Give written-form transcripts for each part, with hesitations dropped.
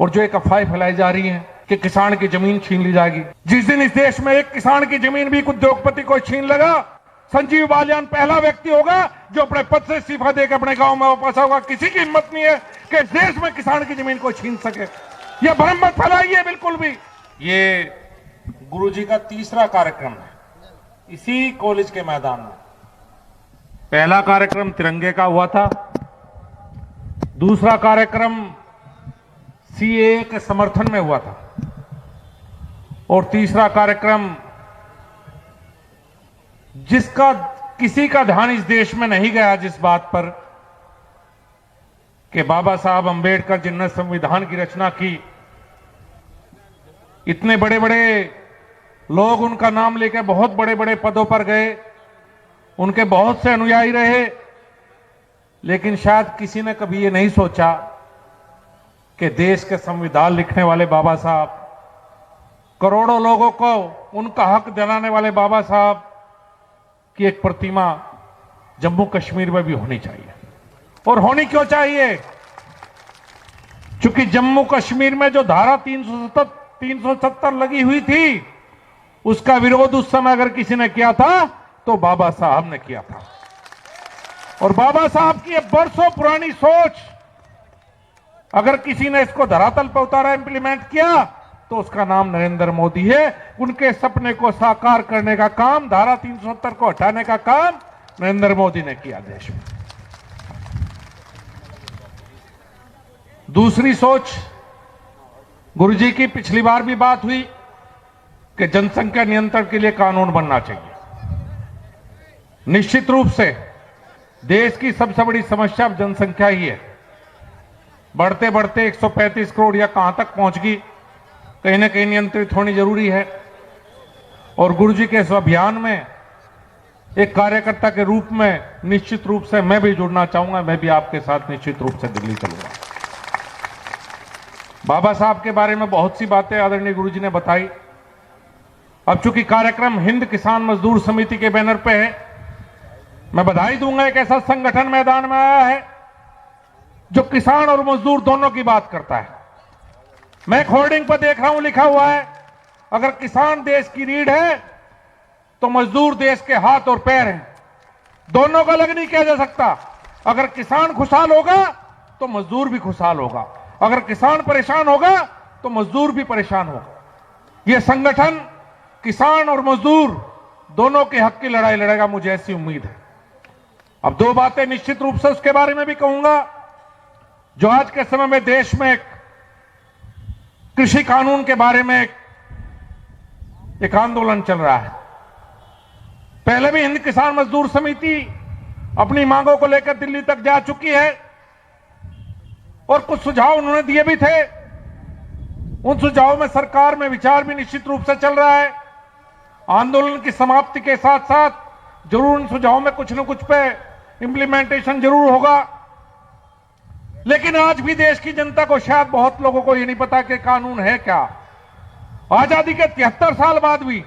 और जो एक अफवाहें फैलाई जा रही हैं कि किसान की जमीन छीन ली जाएगी। जिस दिन इस देश में एक किसान की जमीन भी उद्योगपति को छीन लगा, संजीव बालियान पहला व्यक्ति होगा जो अपने पद से इस्तीफा देकर अपने गांव में वापस होगा। किसी की हिम्मत नहीं है कि इस देश में किसान की जमीन को छीन सके। यह भ्रम मत फैलाइए बिल्कुल भी। ये गुरुजी का तीसरा कार्यक्रम है इसी कॉलेज के मैदान में। पहला कार्यक्रम तिरंगे का हुआ था, दूसरा कार्यक्रम सीएए के समर्थन में हुआ था और तीसरा कार्यक्रम जिसका किसी का ध्यान इस देश में नहीं गया जिस बात पर कि बाबा साहब अंबेडकर जिन्होंने संविधान की रचना की, इतने बड़े बड़े लोग उनका नाम लेकर बहुत बड़े बड़े पदों पर गए, उनके बहुत से अनुयायी रहे, लेकिन शायद किसी ने कभी ये नहीं सोचा कि देश के संविधान लिखने वाले बाबा साहब, करोड़ों लोगों को उनका हक दिलाने वाले बाबा साहब की एक प्रतिमा जम्मू कश्मीर में भी होनी चाहिए। और होनी क्यों चाहिए? क्योंकि जम्मू कश्मीर में जो धारा 370 लगी हुई थी, उसका विरोध उस समय अगर किसी ने किया था तो बाबा साहब ने किया था। और बाबा साहब की बरसों पुरानी सोच अगर किसी ने इसको धरातल पर उतारा, इंप्लीमेंट किया, तो उसका नाम नरेंद्र मोदी है। उनके सपने को साकार करने का काम, धारा 370 को हटाने का काम नरेंद्र मोदी ने किया देश में। दूसरी सोच, गुरुजी की पिछली बार भी बात हुई कि जनसंख्या नियंत्रण के लिए कानून बनना चाहिए। निश्चित रूप से देश की सबसे बड़ी समस्या जनसंख्या ही है। बढ़ते बढ़ते 135 करोड़ या कहां तक पहुंच गई, कहीं ना कहीं नियंत्रित होनी जरूरी है। और गुरुजी के इस अभियान में एक कार्यकर्ता के रूप में निश्चित रूप से मैं भी जुड़ना चाहूंगा। मैं भी आपके साथ निश्चित रूप से दिल्ली चलूंगा। बाबा साहब के बारे में बहुत सी बातें आदरणीय गुरुजी ने बताई। अब चूंकि कार्यक्रम हिंद किसान मजदूर समिति के बैनर पे है, मैं बधाई दूंगा एक ऐसा संगठन मैदान में आया है जो किसान और मजदूर दोनों की बात करता है। मैं एक होर्डिंग पर देख रहा हूं, लिखा हुआ है, अगर किसान देश की रीढ़ है तो मजदूर देश के हाथ और पैर हैं। दोनों को अलग नहीं किया जा सकता। अगर किसान खुशहाल होगा तो मजदूर भी खुशहाल होगा, अगर किसान परेशान होगा तो मजदूर भी परेशान होगा। यह संगठन किसान और मजदूर दोनों के हक की लड़ाई लड़ेगा, मुझे ऐसी उम्मीद है। अब दो बातें निश्चित रूप से उसके बारे में भी कहूंगा जो आज के समय में देश में कृषि कानून के बारे में एक आंदोलन चल रहा है। पहले भी हिंद किसान मजदूर समिति अपनी मांगों को लेकर दिल्ली तक जा चुकी है और कुछ सुझाव उन्होंने दिए भी थे। उन सुझावों में सरकार में विचार भी निश्चित रूप से चल रहा है। आंदोलन की समाप्ति के साथ साथ जरूर उन सुझावों में कुछ न कुछ पे इंप्लीमेंटेशन जरूर होगा। लेकिन आज भी देश की जनता को, शायद बहुत लोगों को ये नहीं पता कि कानून है क्या। आजादी के 73 साल बाद भी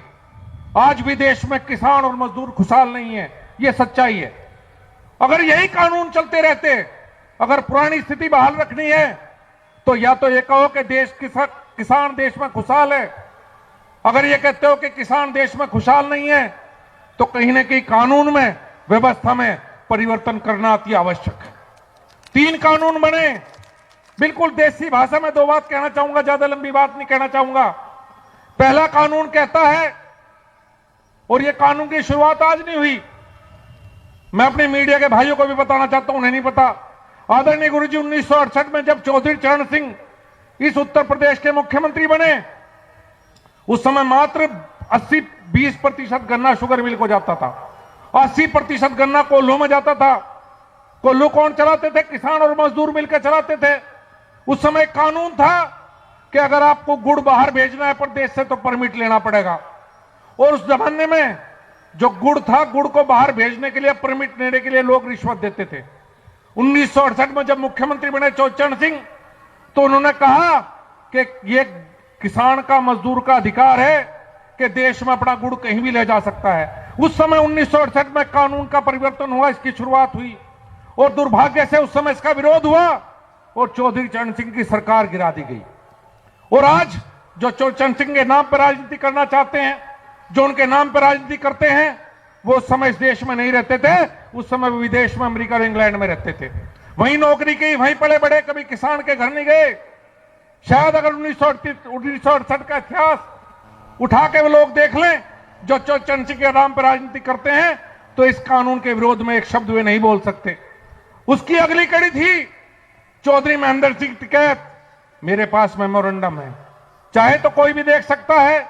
आज भी देश में किसान और मजदूर खुशहाल नहीं है, ये सच्चाई है। अगर यही कानून चलते रहते, अगर पुरानी स्थिति बहाल रखनी है, तो या तो ये कहो कि किसान देश में खुशहाल है। अगर ये कहते हो कि किसान देश में खुशहाल नहीं है, तो कहीं ना कहीं कानून में, व्यवस्था में परिवर्तन करना अति आवश्यक है। 3 कानून बने। बिल्कुल देसी भाषा में 2 बात कहना चाहूंगा, ज्यादा लंबी बात नहीं कहना चाहूंगा। पहला कानून कहता है, और यह कानून की शुरुआत आज नहीं हुई, मैं अपने मीडिया के भाइयों को भी बताना चाहता हूं, उन्हें नहीं पता। आदरणीय गुरुजी 1968 में जब चौधरी चरण सिंह इस उत्तर प्रदेश के मुख्यमंत्री बने, उस समय मात्र 20% गन्ना शुगर मिल को जाता था। 80% गन्ना कोल्हू में जाता था। कोल्हू कौन चलाते थे? किसान और मजदूर मिलकर चलाते थे। उस समय कानून था कि अगर आपको गुड़ बाहर भेजना है प्रदेश से तो परमिट लेना पड़ेगा। और उस जमाने में जो गुड़ था, गुड़ को बाहर भेजने के लिए, परमिट लेने के लिए लोग रिश्वत देते थे। 1968 में जब मुख्यमंत्री बने चरण सिंह, तो उन्होंने कहा कि ये किसान का, मजदूर का अधिकार है कि देश में अपना गुड़ कहीं भी ले जा सकता है। उस समय 1968 में कानून का परिवर्तन हुआ, इसकी शुरुआत हुई। और दुर्भाग्य से उस समय इसका विरोध हुआ और चौधरी चरण सिंह की सरकार गिरा दी गई। और आज जो चोचन सिंह के नाम पर राजनीति करना चाहते हैं, जो उनके नाम पर राजनीति करते हैं, वो उस समय इस देश में नहीं रहते थे, उस समय वो विदेश में अमेरिका और इंग्लैंड में रहते थे, वहीं नौकरी की, वहीं पले बड़े, कभी किसान के घर नहीं गए। शायद अगर 1968 का इतिहास उठा के वो लोग देख लें जो चोचन सिंह के नाम पर राजनीति करते हैं, तो इस कानून के विरोध में एक शब्द वे नहीं बोल सकते। उसकी अगली कड़ी थी चौधरी महेंद्र सिंह टिकैत। मेरे पास मेमोरेंडम है, चाहे तो कोई भी देख सकता है,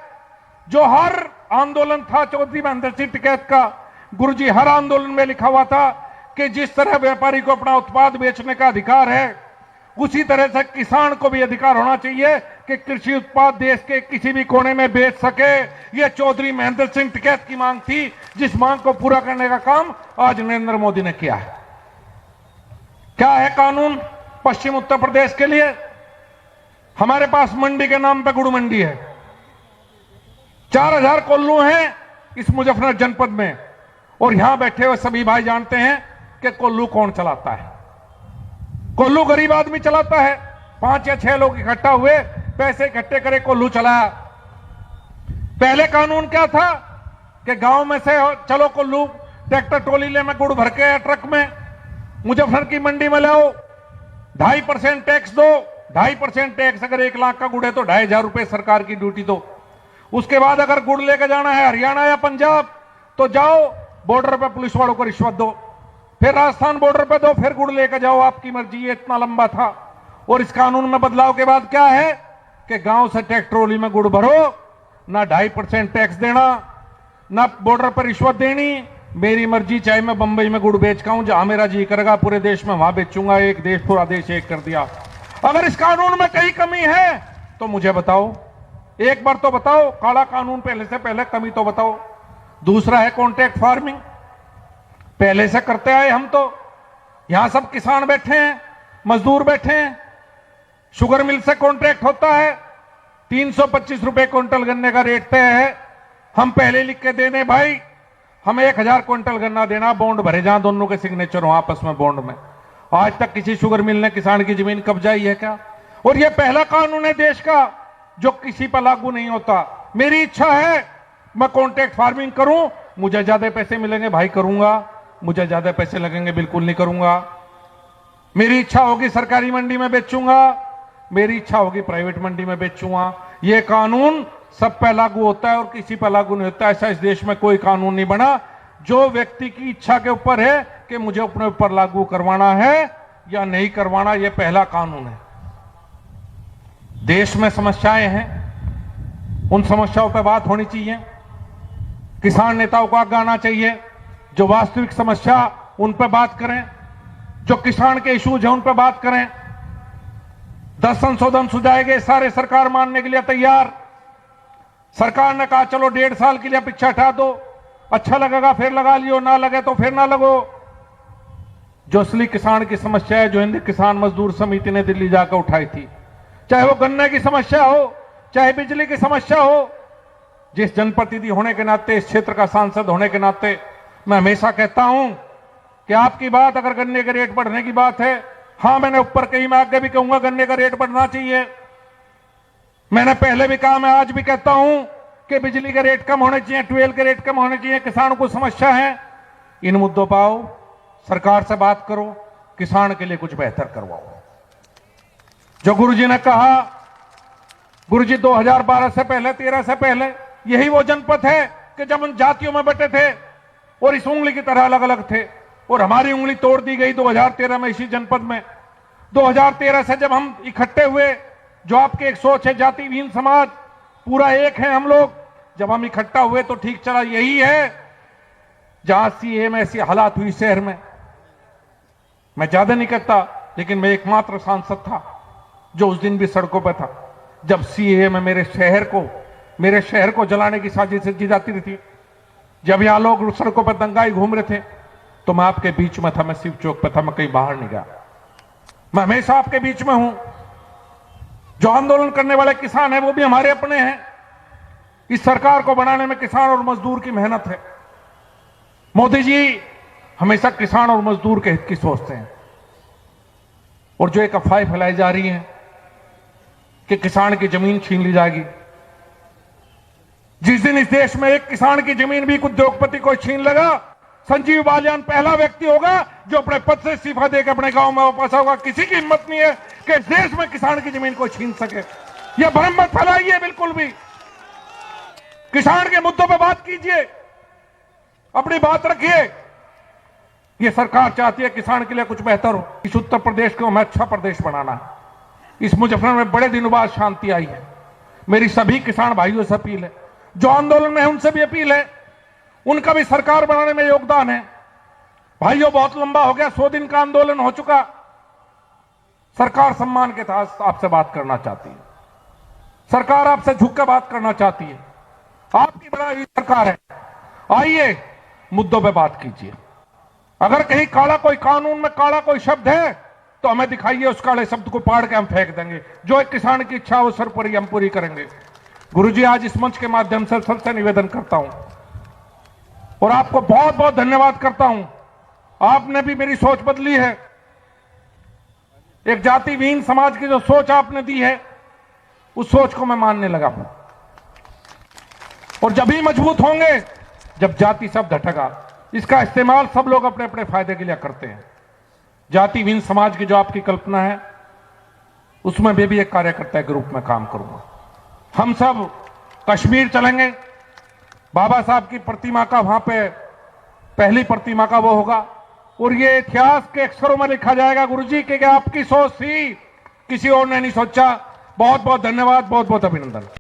जो हर आंदोलन था चौधरी महेंद्र सिंह टिकैत का, गुरुजी हर आंदोलन में लिखा हुआ था कि जिस तरह व्यापारी को अपना उत्पाद बेचने का अधिकार है, उसी तरह से किसान को भी अधिकार होना चाहिए कि कृषि उत्पाद देश के किसी भी कोने में बेच सके। यह चौधरी महेंद्र सिंह टिकैत की मांग थी, जिस मांग को पूरा करने का काम आज नरेंद्र मोदी ने किया है। क्या है कानून पश्चिम उत्तर प्रदेश के लिए? हमारे पास मंडी के नाम पे गुड़ मंडी है, 4000 कोल्लू हैं इस मुजफ्फरनगर जनपद में, और यहां बैठे हुए सभी भाई जानते हैं कि कोल्लू कौन चलाता है। कोल्लू गरीब आदमी चलाता है, 5 या 6 लोग इकट्ठा हुए, पैसे इकट्ठे करे, कोल्लू चलाया। पहले कानून क्या था कि गांव में से चलो कोल्लू ट्रैक्टर ट्रॉली ले में गुड़ भर के ट्रक में मुजफ्फरनगर की मंडी में लाओ, 2.5% टैक्स दो। 2.5% टैक्स, अगर 1 लाख का गुड़ है तो 2,500 रुपए सरकार की ड्यूटी दो। उसके बाद अगर गुड़ लेकर जाना है हरियाणा या पंजाब तो जाओ, बॉर्डर पे पुलिस वालों को रिश्वत दो, फिर राजस्थान बॉर्डर पे दो, फिर गुड़ लेकर जाओ, आपकी मर्जी। ये इतना लंबा था। और इस कानून में बदलाव के बाद क्या है कि गांव से ट्रैक्टर ट्रॉली में गुड़ भरो, ना 2.5% टैक्स देना, ना बॉर्डर पर रिश्वत देनी, मेरी मर्जी, चाहे मैं बंबई में गुड़ बेच का हूं, जहां मेरा जी करेगा पूरे देश में वहां बेचूंगा। एक देश पूरा देश एक कर दिया। अगर इस कानून में कहीं कमी है तो मुझे बताओ, एक बार तो बताओ। काला कानून पहले से पहले कमी तो बताओ। दूसरा है कॉन्ट्रैक्ट फार्मिंग, पहले से करते आए हम, तो यहां सब किसान बैठे हैं, मजदूर बैठे हैं, शुगर मिल से कॉन्ट्रैक्ट होता है, 325 रुपए क्विंटल गन्ने का रेट तय है। हम पहले लिख के देने भाई, हमें 1000 क्विंटल गन्ना देना, बॉन्ड भरे जहां दोनों के सिग्नेचर हो आपस में बॉन्ड में। आज तक किसी शुगर मिल ने किसान की जमीन कब्जाई है क्या? और यह पहला कानून है देश का जो किसी पर लागू नहीं होता। मेरी इच्छा है मैं कॉन्ट्रैक्ट फार्मिंग करूं, मुझे ज्यादा पैसे मिलेंगे भाई करूंगा, मुझे ज्यादा पैसे लगेंगे बिल्कुल नहीं करूंगा। मेरी इच्छा होगी सरकारी मंडी में बेचूंगा, मेरी इच्छा होगी प्राइवेट मंडी में बेचूंगा। यह कानून सब पे लागू होता है और किसी पर लागू नहीं होता। ऐसा इस देश में कोई कानून नहीं बना जो व्यक्ति की इच्छा के ऊपर है कि मुझे अपने ऊपर लागू करवाना है या नहीं करवाना। यह पहला कानून है। देश में समस्याएं हैं, उन समस्याओं पर बात होनी चाहिए। किसान नेताओं को आगे आना चाहिए, जो वास्तविक समस्या उन पर बात करें, जो किसान के इश्यूज हैं उन पर बात करें। 10 संशोधन सुझाए गए, सारे सरकार मानने के लिए तैयार। सरकार ने कहा चलो 1.5 साल के लिए पीछे हटा दो, अच्छा लगेगा फिर लगा लियो, ना लगे तो फिर ना लगो। जो असली किसान की समस्या है, जो हिंद किसान मजदूर समिति ने दिल्ली जाकर उठाई थी, चाहे वो गन्ने की समस्या हो, चाहे बिजली की समस्या हो, जिस जनप्रतिनिधि होने के नाते, इस क्षेत्र का सांसद होने के नाते, मैं हमेशा कहता हूं कि आपकी बात अगर गन्ने के रेट बढ़ने की बात है, हां मैंने ऊपर कही, मैं आगे भी कहूंगा गन्ने का रेट बढ़ना चाहिए। मैंने पहले भी कहा, मैं आज भी कहता हूं कि बिजली के रेट कम होने चाहिए, ट्यूबवेल के रेट कम होने चाहिए। किसानों को समस्या है, इन मुद्दों पर आओ, सरकार से बात करो, किसान के लिए कुछ बेहतर करवाओ। जो गुरुजी ने कहा, गुरुजी 2012 से पहले, 13 से पहले यही वो जनपद है कि जब उन जातियों में बटे थे और इस उंगली की तरह अलग अलग थे, और हमारी उंगली तोड़ दी गई 2013 में इसी जनपद में। 2013 से जब हम इकट्ठे हुए, जो आपके एक सोच है, जाति विहीन समाज, पूरा एक है हम लोग, जब हम इकट्ठा हुए तो ठीक चला। यही है जहां सीएए में ऐसी हालात हुई शहर में। मैं ज्यादा नहीं कहता, लेकिन मैं एकमात्र सांसद था जो उस दिन भी सड़कों पर था, जब सीएए में मेरे शहर को जलाने की साजिश की जाती रही थी। जब यहां लोग सड़कों पर दंगाई घूम रहे थे तो मैं आपके बीच में था, मैं शिव चौक पर था, मैं कहीं बाहर नहीं गया। मैं हमेशा आपके बीच में हूं। जो आंदोलन करने वाले किसान हैं वो भी हमारे अपने हैं। इस सरकार को बनाने में किसान और मजदूर की मेहनत है। मोदी जी हमेशा किसान और मजदूर के हित की सोचते हैं। और जो एक अफवाहें फैलाई जा रही हैं कि किसान की जमीन छीन ली जाएगी। जिस दिन इस देश में एक किसान की जमीन भी उद्योगपति को छीन लेगा, संजीव बालियान पहला व्यक्ति होगा जो अपने पद से इस्तीफा देकर अपने गांव में वापस होगा। किसी की हिम्मत नहीं है कि इस देश में किसान की जमीन को छीन सके। यह भ्रम मत फैलाइए बिल्कुल भी। किसान के मुद्दों पर बात कीजिए, अपनी बात रखिए। यह सरकार चाहती है किसान के लिए कुछ बेहतर हो। इस उत्तर प्रदेश को हमें अच्छा प्रदेश बनाना है। इस मुजफ्फरनगर में बड़े दिनों बाद शांति आई है। मेरी सभी किसान भाइयों से अपील है, जो आंदोलन में है उनसे भी अपील है, उनका भी सरकार बनाने में योगदान है। भाइयों, बहुत लंबा हो गया, 100 दिन का आंदोलन हो चुका। सरकार सम्मान के साथ आपसे बात करना चाहती है। सरकार आपसे झुक कर बात करना चाहती है। आपकी बड़ी सरकार है, आइए मुद्दों पे बात कीजिए। अगर कहीं काला कोई कानून में काला कोई शब्द है तो हमें दिखाइए, उस काले शब्द को पाड़ के हम फेंक देंगे। जो एक किसान की इच्छा हो सर्वोपरि हम पूरी करेंगे। गुरुजी, आज इस मंच के माध्यम से सबसे निवेदन करता हूं और आपको बहुत बहुत धन्यवाद करता हूं। आपने भी मेरी सोच बदली है। एक जाति विहीन समाज की जो सोच आपने दी है, उस सोच को मैं मानने लगा हूं। और जब ही मजबूत होंगे जब जाति शब्द हटेगा। इसका इस्तेमाल सब लोग अपने अपने फायदे के लिए करते हैं। जाति विहीन समाज की जो आपकी कल्पना है, उसमें मैं भी एक कार्यकर्ता के रूप में काम करूंगा। हम सब कश्मीर चलेंगे। बाबा साहब की प्रतिमा का वहां पे पहली प्रतिमा का वो होगा और ये इतिहास के अक्षरों में लिखा जाएगा गुरुजी कि आपकी सोच थी, किसी और ने नहीं सोचा। बहुत बहुत धन्यवाद, बहुत बहुत अभिनंदन।